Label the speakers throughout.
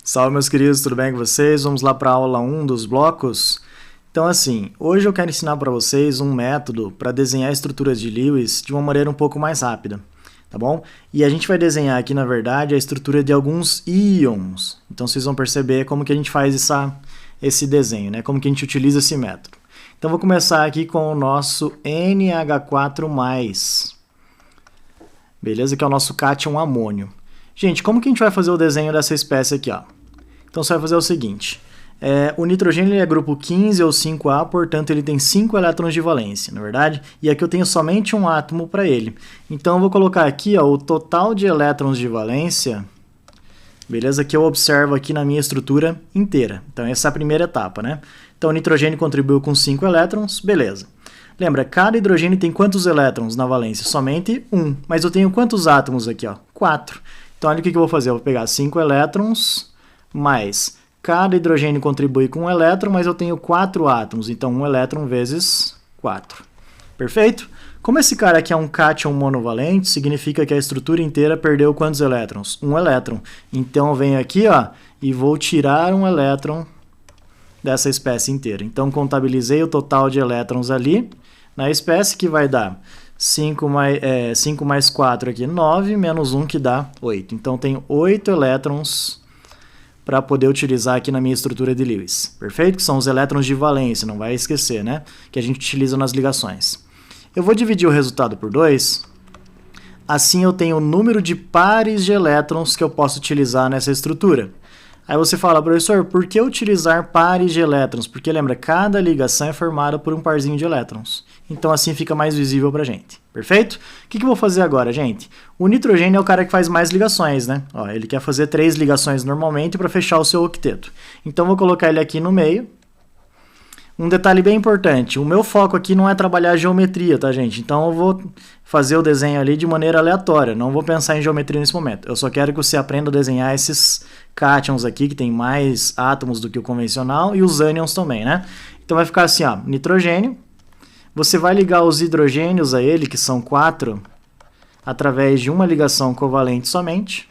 Speaker 1: Salve, meus queridos, tudo bem com vocês? Vamos lá para a aula 1 dos blocos. Então, assim, hoje eu quero ensinar para vocês um método para desenhar estruturas de Lewis de uma maneira um pouco mais rápida, tá bom? E a gente vai desenhar aqui, na verdade, a estrutura de alguns íons. Então, vocês vão perceber como que a gente faz esse desenho, né? Como que a gente utiliza esse método. Então, vou começar aqui com o nosso NH4+. Beleza? Que é o nosso cátion amônio. Gente, como que a gente vai fazer o desenho dessa espécie aqui, ó? Então você vai fazer o seguinte, o nitrogênio é grupo 15 ou 5A, portanto ele tem 5 elétrons de valência, não é verdade? E aqui eu tenho somente um átomo para ele. Então eu vou colocar aqui, ó, o total de elétrons de valência, beleza? Que eu observo aqui na minha estrutura inteira. Então essa é a primeira etapa, né? Então o nitrogênio contribuiu com 5 elétrons, beleza. Lembra, cada hidrogênio tem quantos elétrons na valência? Somente 1. Mas eu tenho quantos átomos aqui, ó? 4. Então olha o que eu vou fazer, eu vou pegar 5 elétrons, mais cada hidrogênio contribui com 1 elétron, mas eu tenho 4 átomos, então 1 elétron vezes 4. Perfeito? Como esse cara aqui é um cátion monovalente, significa que a estrutura inteira perdeu quantos elétrons? 1 elétron. Então eu venho aqui, ó, e vou tirar 1 elétron dessa espécie inteira. Então contabilizei o total de elétrons ali na espécie, que vai dar 5 mais 4 aqui, 9, menos 1 que dá 8. Então tenho 8 elétrons para poder utilizar aqui na minha estrutura de Lewis. Perfeito? Que são os elétrons de valência, não vai esquecer, né? Que a gente utiliza nas ligações. Eu vou dividir o resultado por 2. Assim eu tenho o número de pares de elétrons que eu posso utilizar nessa estrutura. Aí você fala, professor, por que utilizar pares de elétrons? Porque lembra, cada ligação é formada por um parzinho de elétrons. Então assim fica mais visível pra gente. Perfeito? O que eu vou fazer agora, gente? O nitrogênio é o cara que faz mais ligações, né? Ó, ele quer fazer 3 ligações normalmente para fechar o seu octeto. Então vou colocar ele aqui no meio. Um detalhe bem importante, o meu foco aqui não é trabalhar a geometria, tá, gente? Então eu vou fazer o desenho ali de maneira aleatória, não vou pensar em geometria nesse momento. Eu só quero que você aprenda a desenhar esses cátions aqui, que tem mais átomos do que o convencional, e os ânions também, né? Então vai ficar assim, ó, nitrogênio. Você vai ligar os hidrogênios a ele, que são 4, através de uma ligação covalente somente.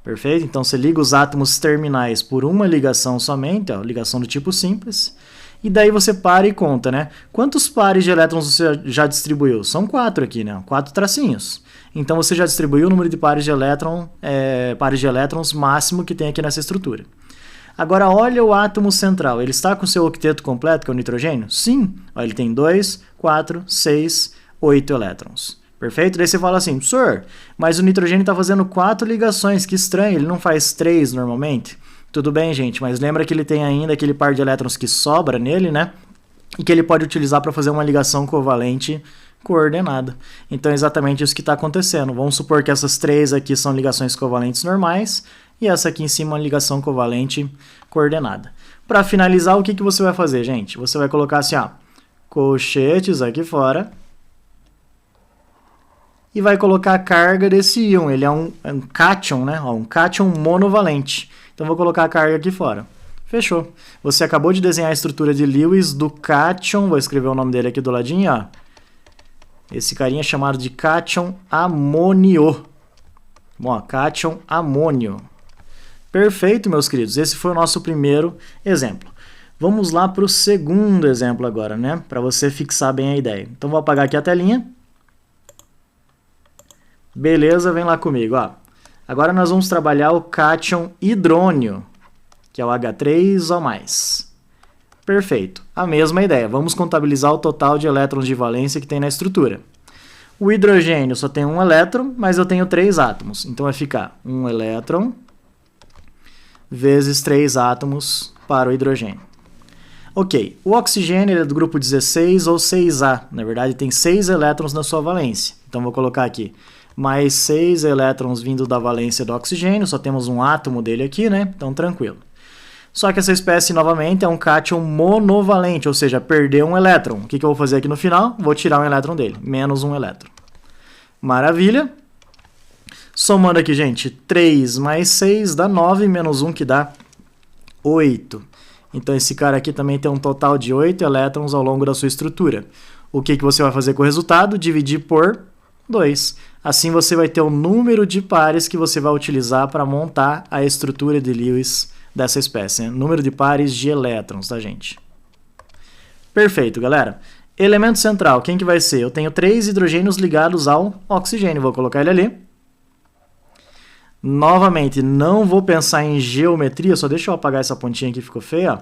Speaker 1: Perfeito? Então você liga os átomos terminais por uma ligação somente, ó, ligação do tipo simples. E daí você para e conta, né? Quantos pares de elétrons você já distribuiu? São 4 aqui, né? 4 tracinhos. Então você já distribuiu o número de pares de elétrons máximo que tem aqui nessa estrutura. Agora olha o átomo central. Ele está com seu octeto completo, que é o nitrogênio? Sim. Ó, ele tem 2, 4, 6, 8 elétrons. Perfeito? Daí você fala assim, professor, mas o nitrogênio está fazendo 4 ligações, que estranho, ele não faz 3 normalmente? Tudo bem, gente, mas lembra que ele tem ainda aquele par de elétrons que sobra nele, né? E que ele pode utilizar para fazer uma ligação covalente coordenada. Então é exatamente isso que está acontecendo. Vamos supor que essas 3 aqui são ligações covalentes normais e essa aqui em cima é uma ligação covalente coordenada. Para finalizar, o que você vai fazer, gente? Você vai colocar assim, ó, colchetes aqui fora, e vai colocar a carga desse íon. Ele é um cátion, né? Um cátion monovalente. Então vou colocar a carga aqui fora. Fechou. Você acabou de desenhar a estrutura de Lewis do cátion. Vou escrever o nome dele aqui do ladinho, ó. Esse carinha é chamado de cátion amônio. Bom, ó, cátion amônio. Perfeito, meus queridos. Esse foi o nosso primeiro exemplo. Vamos lá para o segundo exemplo agora, né? Para você fixar bem a ideia. Então vou apagar aqui a telinha. Beleza, vem lá comigo, ó. Agora nós vamos trabalhar o cátion hidrônio, que é o H3O+. Perfeito. A mesma ideia. Vamos contabilizar o total de elétrons de valência que tem na estrutura. O hidrogênio só tem 1 elétron, mas eu tenho 3 átomos. Então vai ficar 1 elétron vezes 3 átomos para o hidrogênio. Ok. O oxigênio é do grupo 16 ou 6A. Na verdade, tem 6 elétrons na sua valência. Então vou colocar aqui mais 6 elétrons vindo da valência do oxigênio, só temos um átomo dele aqui, né? Então tranquilo. Só que essa espécie, novamente, é um cátion monovalente, ou seja, perdeu um elétron. O que eu vou fazer aqui no final? Vou tirar um elétron dele, menos um elétron. Maravilha. Somando aqui, gente, 3 mais 6 dá 9, menos 1 que dá 8. Então esse cara aqui também tem um total de 8 elétrons ao longo da sua estrutura. O que você vai fazer com o resultado? Dividir por 2. Assim você vai ter o número de pares que você vai utilizar para montar a estrutura de Lewis dessa espécie, né? Número de pares de elétrons, tá, gente? Perfeito, galera. Elemento central, quem que vai ser? Eu tenho 3 hidrogênios ligados ao oxigênio, vou colocar ele ali. Novamente, não vou pensar em geometria, só deixa eu apagar essa pontinha aqui que ficou feia, ó.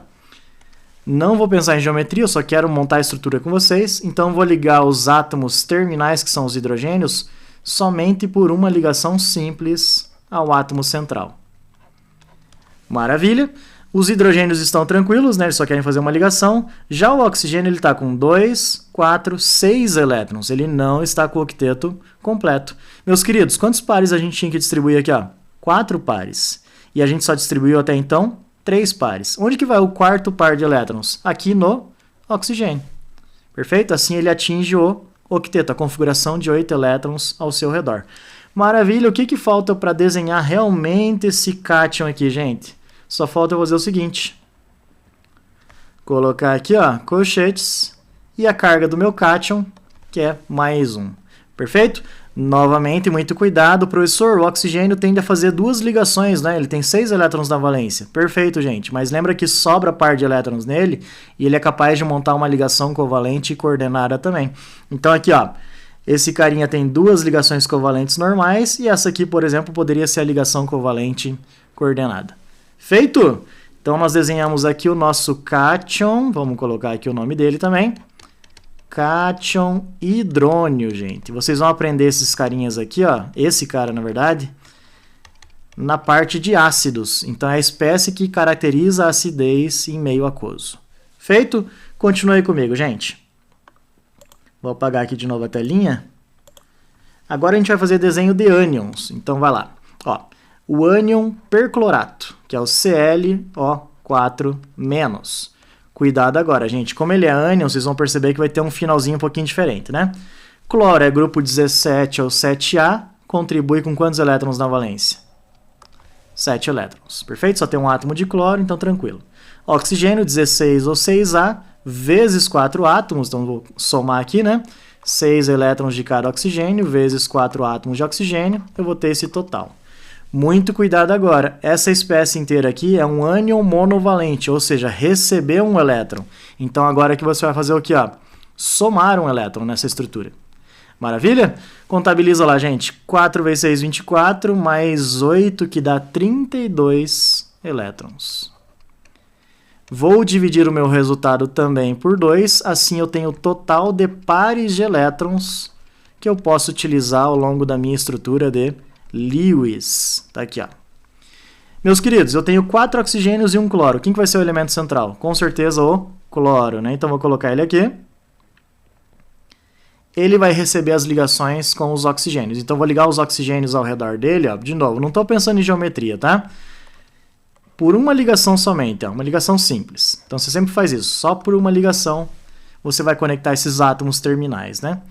Speaker 1: Não vou pensar em geometria, eu só quero montar a estrutura com vocês, então vou ligar os átomos terminais, que são os hidrogênios, somente por uma ligação simples ao átomo central. Maravilha! Os hidrogênios estão tranquilos, né? Eles só querem fazer uma ligação. Já o oxigênio está com 2, 4, 6 elétrons. Ele não está com o octeto completo. Meus queridos, quantos pares a gente tinha que distribuir aqui? 4 pares. E a gente só distribuiu até então 3 pares. Onde que vai o quarto par de elétrons? Aqui no oxigênio. Perfeito? Assim ele atinge o octeto, a configuração de 8 elétrons ao seu redor. Maravilha! O que falta para desenhar realmente esse cátion aqui, gente? Só falta eu fazer o seguinte. Colocar aqui, ó, colchetes e a carga do meu cátion, que é mais 1. Perfeito? Novamente, muito cuidado, professor. O oxigênio tende a fazer 2 ligações, né? Ele tem 6 elétrons na valência. Perfeito, gente. Mas lembra que sobra par de elétrons nele e ele é capaz de montar uma ligação covalente e coordenada também. Então aqui, ó, esse carinha tem 2 ligações covalentes normais e essa aqui, por exemplo, poderia ser a ligação covalente coordenada. Feito? Então nós desenhamos aqui o nosso cátion, vamos colocar aqui o nome dele também. Cátion hidrônio, gente. Vocês vão aprender esses carinhas aqui, ó, esse cara, na verdade, na parte de ácidos. Então é a espécie que caracteriza a acidez em meio aquoso. Feito? Continue comigo, gente. Vou apagar aqui de novo a telinha. Agora a gente vai fazer desenho de ânions. Então vai lá. Ó, o ânion perclorato, que é o ClO4-. Cuidado agora, gente. Como ele é ânion, vocês vão perceber que vai ter um finalzinho um pouquinho diferente, né? Cloro é grupo 17 ou 7A, contribui com quantos elétrons na valência? 7 elétrons. Perfeito? Só tem um átomo de cloro, então tranquilo. Oxigênio, 16 ou 6A, vezes 4 átomos, então vou somar aqui, né? 6 elétrons de cada oxigênio, vezes 4 átomos de oxigênio, eu vou ter esse total. Muito cuidado agora, essa espécie inteira aqui é um ânion monovalente, ou seja, recebeu um elétron. Então agora que você vai fazer o quê? Ó? Somar um elétron nessa estrutura. Maravilha? Contabiliza lá, gente. 4 vezes 6, 24, mais 8, que dá 32 elétrons. Vou dividir o meu resultado também por 2, assim eu tenho o total de pares de elétrons que eu posso utilizar ao longo da minha estrutura de Lewis. Tá aqui, ó. Meus queridos, eu tenho 4 oxigênios e um cloro. Quem que vai ser o elemento central? Com certeza o cloro, né? Então vou colocar ele aqui. Ele vai receber as ligações com os oxigênios. Então vou ligar os oxigênios ao redor dele, ó. De novo, não estou pensando em geometria, tá? Por uma ligação somente, ó, uma ligação simples. Então você sempre faz isso, só por uma ligação você vai conectar esses átomos terminais, né?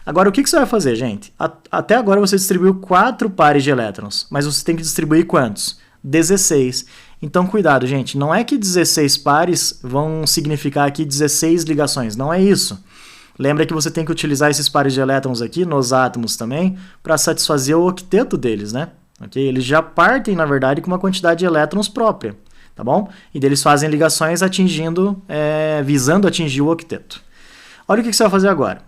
Speaker 1: Agora, o que você vai fazer, gente? Até agora você distribuiu 4 pares de elétrons, mas você tem que distribuir quantos? 16. Então, cuidado, gente. Não é que 16 pares vão significar aqui 16 ligações. Não é isso. Lembra que você tem que utilizar esses pares de elétrons aqui, nos átomos também, para satisfazer o octeto deles, né? Okay? Eles já partem, na verdade, com uma quantidade de elétrons própria, tá bom? E eles fazem ligações visando atingir o octeto. Olha o que você vai fazer agora.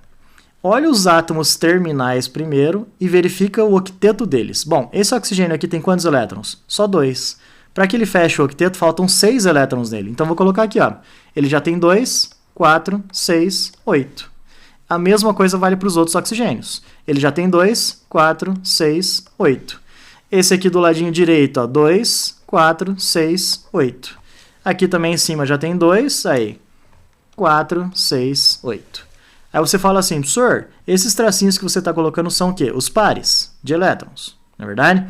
Speaker 1: Olha os átomos terminais primeiro e verifica o octeto deles. Bom, esse oxigênio aqui tem quantos elétrons? Só 2. Para que ele feche o octeto, faltam 6 elétrons nele. Então, vou colocar aqui, ó. Ele já tem 2, 4, 6, 8. A mesma coisa vale para os outros oxigênios. Ele já tem 2, 4, 6, 8. Esse aqui do ladinho direito, ó, 2, 4, 6, 8. Aqui também em cima já tem 2, aí, 4, 6, 8. Aí você fala assim, professor, esses tracinhos que você está colocando são o quê? Os pares de elétrons, não é verdade?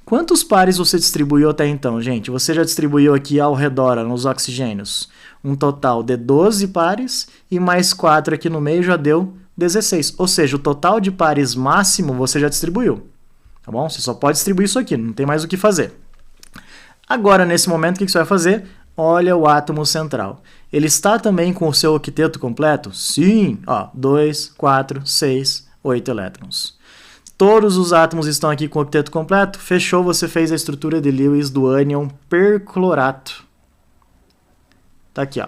Speaker 1: Quantos pares você distribuiu até então, gente? Você já distribuiu aqui ao redor, ó, nos oxigênios, um total de 12 pares e mais 4 aqui no meio já deu 16. Ou seja, o total de pares máximo você já distribuiu. Tá bom? Você só pode distribuir isso aqui, não tem mais o que fazer. Agora, nesse momento, o que você vai fazer? Olha o átomo central. Ele está também com o seu octeto completo? Sim! Ó, 2, 4, 6, 8 elétrons. Todos os átomos estão aqui com o octeto completo. Fechou, você fez a estrutura de Lewis do ânion perclorato. Tá aqui, ó.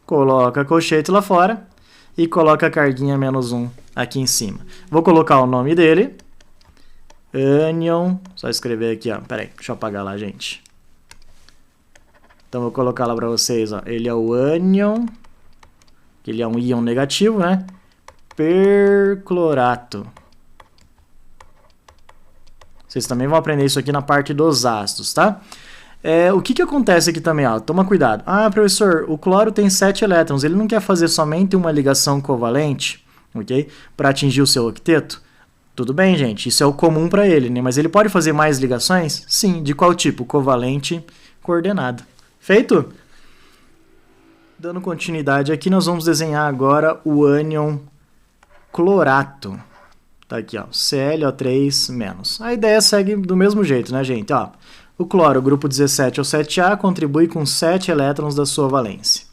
Speaker 1: Coloca colchete lá fora e coloca a carguinha -1 aqui em cima. Vou colocar o nome dele. Ânion. Só escrever aqui, ó. Pera aí, deixa eu apagar lá, gente. Então vou colocar lá para vocês, ó. Ele é o ânion. Ele é um íon negativo, né? Perclorato. Vocês também vão aprender isso aqui na parte dos ácidos, tá? O que acontece aqui também, ó? Toma cuidado. Ah, professor, o cloro tem 7 elétrons. Ele não quer fazer somente uma ligação covalente, ok? Para atingir o seu octeto? Tudo bem, gente. Isso é o comum para ele, né? Mas ele pode fazer mais ligações? Sim. De qual tipo? Covalente, coordenada. Feito? Dando continuidade aqui, nós vamos desenhar agora o ânion clorato. Tá aqui, ó, ClO3-. A ideia segue do mesmo jeito, né, gente? Ó, o cloro, grupo 17 ou 7A, contribui com 7 elétrons da sua valência.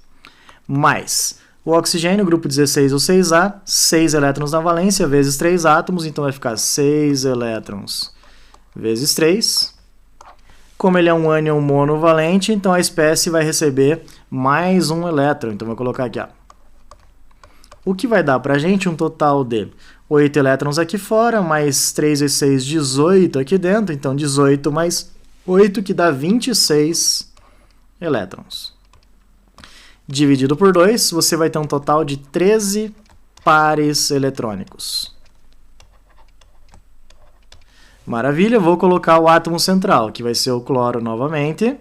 Speaker 1: Mais o oxigênio, grupo 16 ou 6A, 6 elétrons na valência, vezes 3 átomos, então vai ficar 6 elétrons vezes 3. Como ele é um ânion monovalente, então a espécie vai receber mais um elétron. Então vou colocar aqui, ó. O que vai dar para a gente um total de 8 elétrons aqui fora, mais 3 vezes 6, 18 aqui dentro. Então 18 mais 8, que dá 26 elétrons. Dividido por 2, você vai ter um total de 13 pares eletrônicos. Maravilha, vou colocar o átomo central, que vai ser o cloro novamente.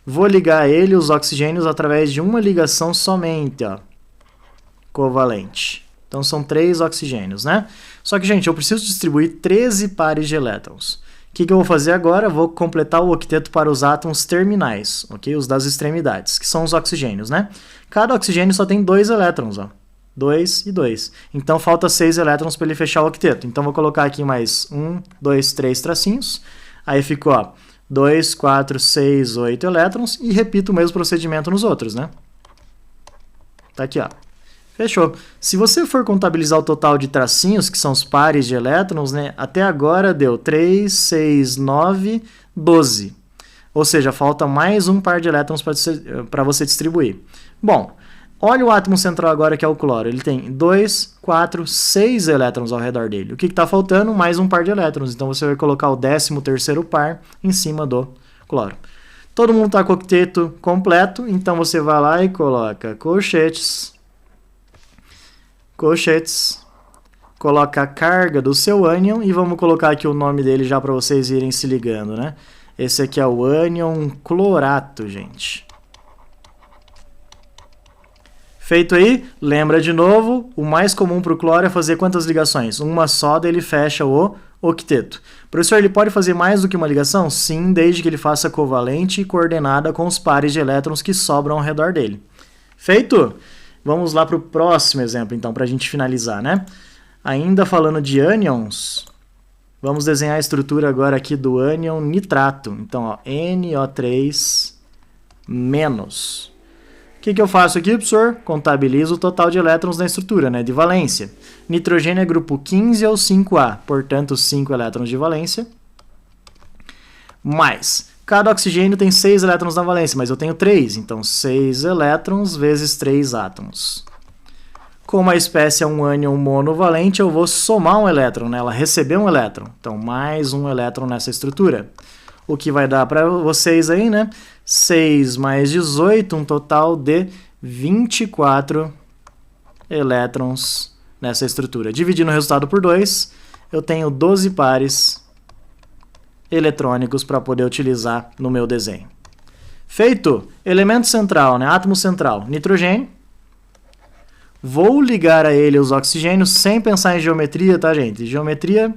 Speaker 1: Vou ligar ele, os oxigênios, através de uma ligação somente, ó, covalente. Então são 3 oxigênios, né? Só que, gente, eu preciso distribuir 13 pares de elétrons. O que eu vou fazer agora? Vou completar o octeto para os átomos terminais, ok? Os das extremidades, que são os oxigênios, né? Cada oxigênio só tem 2 elétrons, ó. 2 e 2. Então falta 6 elétrons para ele fechar o octeto. Então vou colocar aqui mais 1, 2, 3 tracinhos. Aí ficou, ó, 2, 4, 6, 8 elétrons. E repito o mesmo procedimento nos outros, né? Tá aqui, ó. Fechou. Se você for contabilizar o total de tracinhos, que são os pares de elétrons, né? Até agora deu 3, 6, 9, 12. Ou seja, falta mais um par de elétrons para você distribuir. Bom, olha o átomo central agora, que é o cloro. Ele tem 2, 4, 6 elétrons ao redor dele. O que está faltando? Mais um par de elétrons. Então você vai colocar o 13º par em cima do cloro. Todo mundo está com o octeto completo, então você vai lá e coloca colchetes, coloca a carga do seu ânion e vamos colocar aqui o nome dele já para vocês irem se ligando, né? Esse aqui é o ânion clorato, gente. Feito aí, lembra de novo, o mais comum para o cloro é fazer quantas ligações? Uma só, daí ele fecha o octeto. Professor, ele pode fazer mais do que uma ligação? Sim, desde que ele faça covalente e coordenada com os pares de elétrons que sobram ao redor dele. Feito? Vamos lá para o próximo exemplo, então, para a gente finalizar, né? Ainda falando de ânions, vamos desenhar a estrutura agora aqui do ânion nitrato. Então, ó, NO3-. O que eu faço aqui, professor? Contabilizo o total de elétrons na estrutura, né, de valência. Nitrogênio é grupo 15 ou 5A, portanto, 5 elétrons de valência. Mais, cada oxigênio tem 6 elétrons na valência, mas eu tenho 3, então 6 elétrons vezes 3 átomos. Como a espécie é um ânion monovalente, eu vou somar um elétron, né? Ela recebeu um elétron, então mais um elétron nessa estrutura. O que vai dar para vocês aí, né? 6 mais 18, um total de 24 elétrons nessa estrutura. Dividindo o resultado por 2, eu tenho 12 pares eletrônicos para poder utilizar no meu desenho. Feito! Elemento central, né? Átomo central, nitrogênio. Vou ligar a ele os oxigênios sem pensar em geometria, tá, gente? Geometria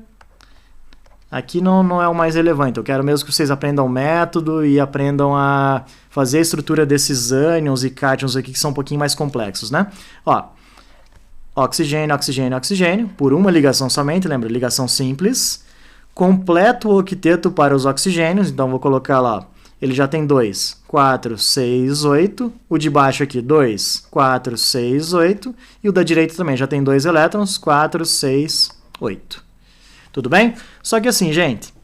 Speaker 1: aqui não é o mais relevante. Eu quero mesmo que vocês aprendam o método e aprendam a fazer a estrutura desses ânions e cátions aqui que são um pouquinho mais complexos, né? Ó, oxigênio, oxigênio, oxigênio, por uma ligação somente, lembra? Ligação simples. Completo o octeto para os oxigênios, então vou colocar lá, ó, ele já tem 2, 4, 6, 8. O de baixo aqui, 2, 4, 6, 8. E o da direita também já tem 2 elétrons, 4, 6, 8. Tudo bem? Só que assim, gente,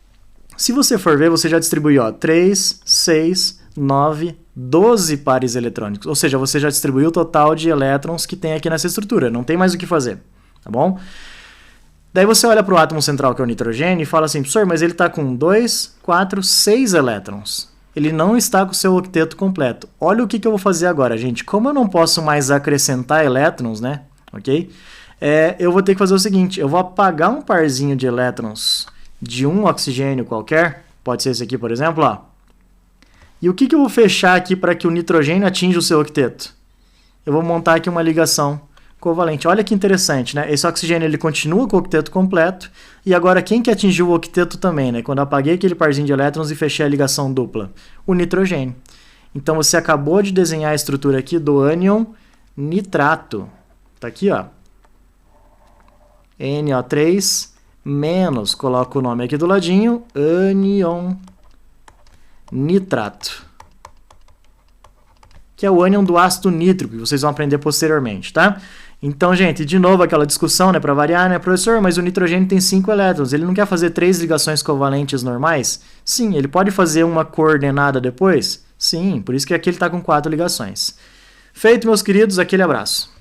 Speaker 1: se você for ver, você já distribuiu, ó, 3, 6, 9, 12 pares eletrônicos. Ou seja, você já distribuiu o total de elétrons que tem aqui nessa estrutura. Não tem mais o que fazer, tá bom? Daí você olha para o átomo central, que é o nitrogênio, e fala assim, professor, mas ele está com 2, 4, 6 elétrons. Ele não está com o seu octeto completo. Olha o que eu vou fazer agora, gente. Como eu não posso mais acrescentar elétrons, né? Ok? Eu vou ter que fazer o seguinte, eu vou apagar um parzinho de elétrons de um oxigênio qualquer, pode ser esse aqui, por exemplo, ó. E o que eu vou fechar aqui para que o nitrogênio atinja o seu octeto? Eu vou montar aqui uma ligação covalente. Olha que interessante, né? Esse oxigênio ele continua com o octeto completo, e agora quem que atingiu o octeto também, né? Quando eu apaguei aquele parzinho de elétrons e fechei a ligação dupla? O nitrogênio. Então você acabou de desenhar a estrutura aqui do ânion nitrato. Tá aqui, ó. NO3 menos, coloco o nome aqui do ladinho, ânion nitrato, que é o ânion do ácido nítrico, que vocês vão aprender posteriormente, tá? Então, gente, de novo aquela discussão, né, para variar, né, professor, mas o nitrogênio tem 5 elétrons, ele não quer fazer 3 ligações covalentes normais? Sim, ele pode fazer uma coordenada depois? Sim, por isso que aqui ele está com 4 ligações. Feito, meus queridos, aquele abraço.